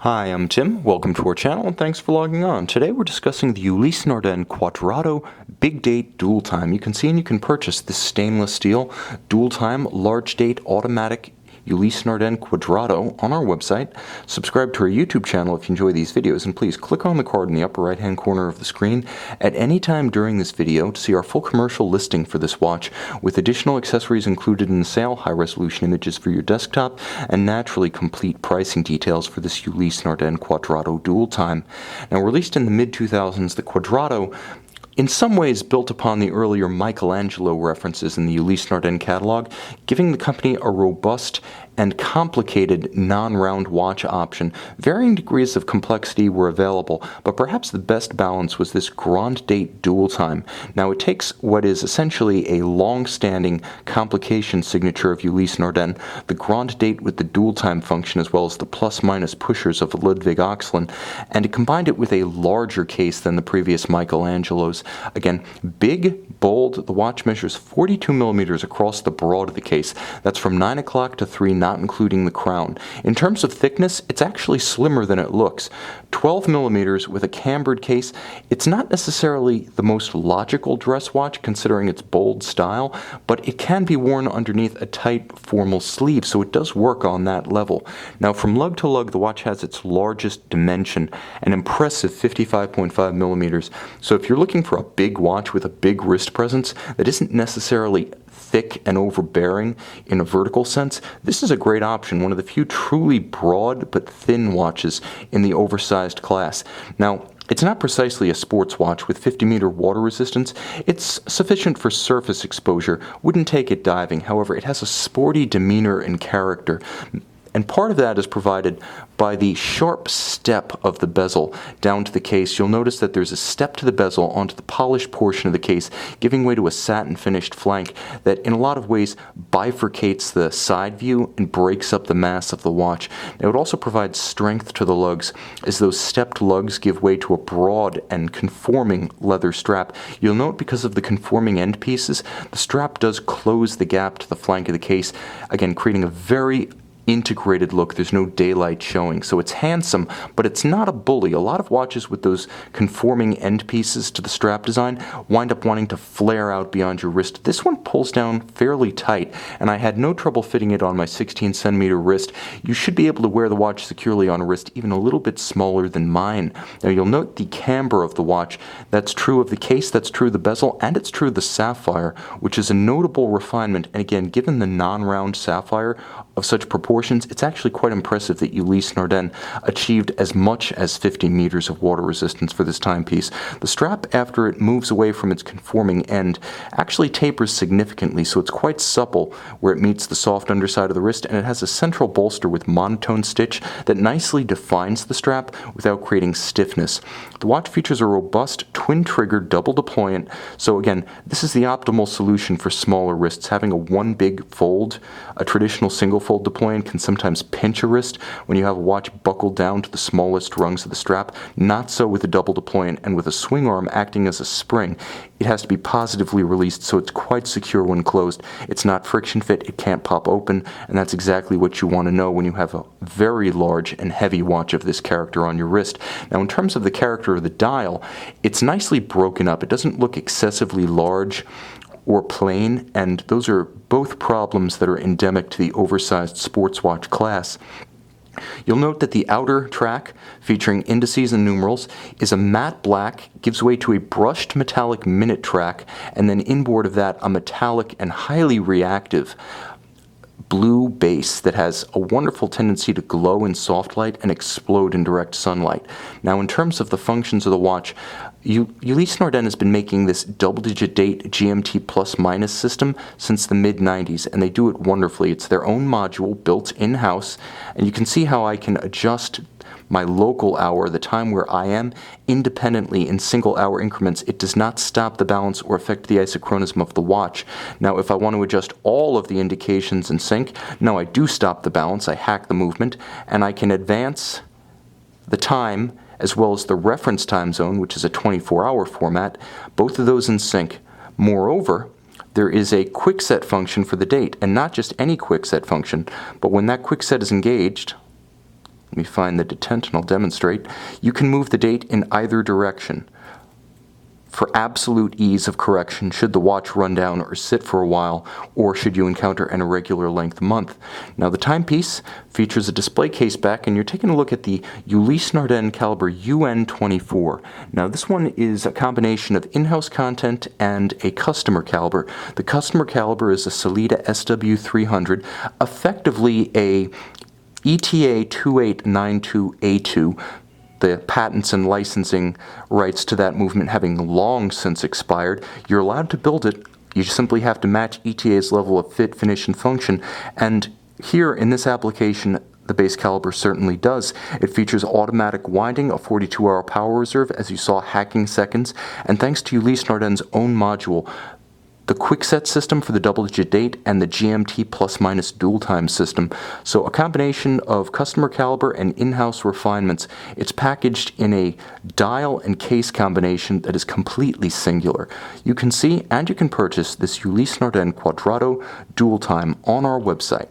Hi, I'm Tim. Welcome to our channel and thanks for logging on. Today we're discussing the Ulysse Nardin Quadrato Big Date Dual Time. You can see and you can purchase this stainless steel dual time large date automatic Ulysse Nardin Quadrato on our website. Subscribe to our YouTube channel if you enjoy these videos, and please click on the card in the upper right hand corner of the screen at any time during this video to see our full commercial listing for this watch with additional accessories included in the sale, high resolution images for your desktop, and naturally complete pricing details for this Ulysse Nardin Quadrato dual time. Now, released in the mid-2000s, the Quadrato in some ways built upon the earlier Michelangelo references in the Ulysse Nardin catalog, giving the company a robust and complicated non-round watch option. Varying degrees of complexity were available, but perhaps the best balance was this grand date dual time. Now, it takes what is essentially a long-standing complication signature of Ulysse Nardin, the grand date with the dual time function as well as the plus-minus pushers of Ludwig Oxlin, and it combined it with a larger case than the previous Michelangelos. Again, big, bold, the watch measures 42 millimeters across the broad of the case. That's from 9 o'clock to 3, not including the crown. In terms of thickness, it's actually slimmer than it looks. 12 millimeters with a cambered case. It's not necessarily the most logical dress watch considering its bold style, but it can be worn underneath a tight formal sleeve, so it does work on that level. Now, from lug to lug, the watch has its largest dimension, an impressive 55.5 millimeters. So if you're looking for a big watch with a big wrist presence that isn't necessarily thick and overbearing in a vertical sense, this is a great option, one of the few truly broad but thin watches in the oversized class. Now, it's not precisely a sports watch with 50-meter water resistance. It's sufficient for surface exposure, wouldn't take it diving. However, it has a sporty demeanor and character. And part of that is provided by the sharp step of the bezel down to the case. You'll notice that there's a step to the bezel onto the polished portion of the case, giving way to a satin finished flank that in a lot of ways bifurcates the side view and breaks up the mass of the watch. Now, it also provides strength to the lugs as those stepped lugs give way to a broad and conforming leather strap. You'll note because of the conforming end pieces, the strap does close the gap to the flank of the case, again creating a very integrated look. There's no daylight showing, so it's handsome, but it's not a bully. A lot of watches with those conforming end pieces to the strap design wind up wanting to flare out beyond your wrist. This one pulls down fairly tight, and I had no trouble fitting it on my 16 centimeter wrist. You should be able to wear the watch securely on a wrist even a little bit smaller than mine. Now, you'll note the camber of the watch. That's true of the case, that's true of the bezel, and it's true of the sapphire, which is a notable refinement. And again, given the non-round sapphire of such proportions, it's actually quite impressive that Ulysse Nardin achieved as much as 50 meters of water resistance for this timepiece. The strap, after it moves away from its conforming end, actually tapers significantly, so it's quite supple where it meets the soft underside of the wrist, and it has a central bolster with monotone stitch that nicely defines the strap without creating stiffness. The watch features a robust twin-trigger double deployant, so again, this is the optimal solution for smaller wrists. Having a one big fold, a traditional single fold deployant can sometimes pinch a wrist when you have a watch buckled down to the smallest rungs of the strap. Not so with a double deployant, and with a swing arm acting as a spring. It has to be positively released, so it's quite secure when closed. It's not friction fit, it can't pop open, and that's exactly what you want to know when you have a very large and heavy watch of this character on your wrist. Now, in terms of the character of the dial, it's nicely broken up. It doesn't look excessively large or plain, and those are both problems that are endemic to the oversized sports watch class. You'll note that the outer track, featuring indices and numerals, is a matte black, gives way to a brushed metallic minute track, and then inboard of that, a metallic and highly reactive blue base that has a wonderful tendency to glow in soft light and explode in direct sunlight. Now, in terms of the functions of the watch, Ulysse Nardin has been making this double-digit date GMT plus-minus system since the mid-90s, and they do it wonderfully. It's their own module built in-house, and you can see how I can adjust my local hour, the time where I am, independently in single-hour increments. It does not stop the balance or affect the isochronism of the watch. Now, if I want to adjust all of the indications in sync, no, I do stop the balance, I hack the movement, and I can advance the time as well as the reference time zone, which is a 24-hour format, both of those in sync. Moreover, there is a quick set function for the date, and not just any quick set function, but when that quick set is engaged, Let me find the detent and I'll demonstrate. You can move the date in either direction for absolute ease of correction should the watch run down or sit for a while, or should you encounter an irregular length month. Now the timepiece features a display case back, and you're taking a look at the Ulysse Nardin caliber UN-24. Now this one is a combination of in-house content and a customer caliber. The customer caliber is a Sellita SW300, effectively a ETA 2892A2, the patents and licensing rights to that movement having long since expired. You're allowed to build it. You simply have to match ETA's level of fit, finish, and function. And here in this application, the base caliber certainly does. It features automatic winding, a 42-hour power reserve, as you saw, hacking seconds, and thanks to Ulysse Nardin's own module, the quickset system for the double-digit date, and the GMT plus-minus dual-time system. So a combination of customer caliber and in-house refinements. It's packaged in a dial and case combination that is completely singular. You can see and you can purchase this Ulysse Nardin Quadrato dual-time on our website.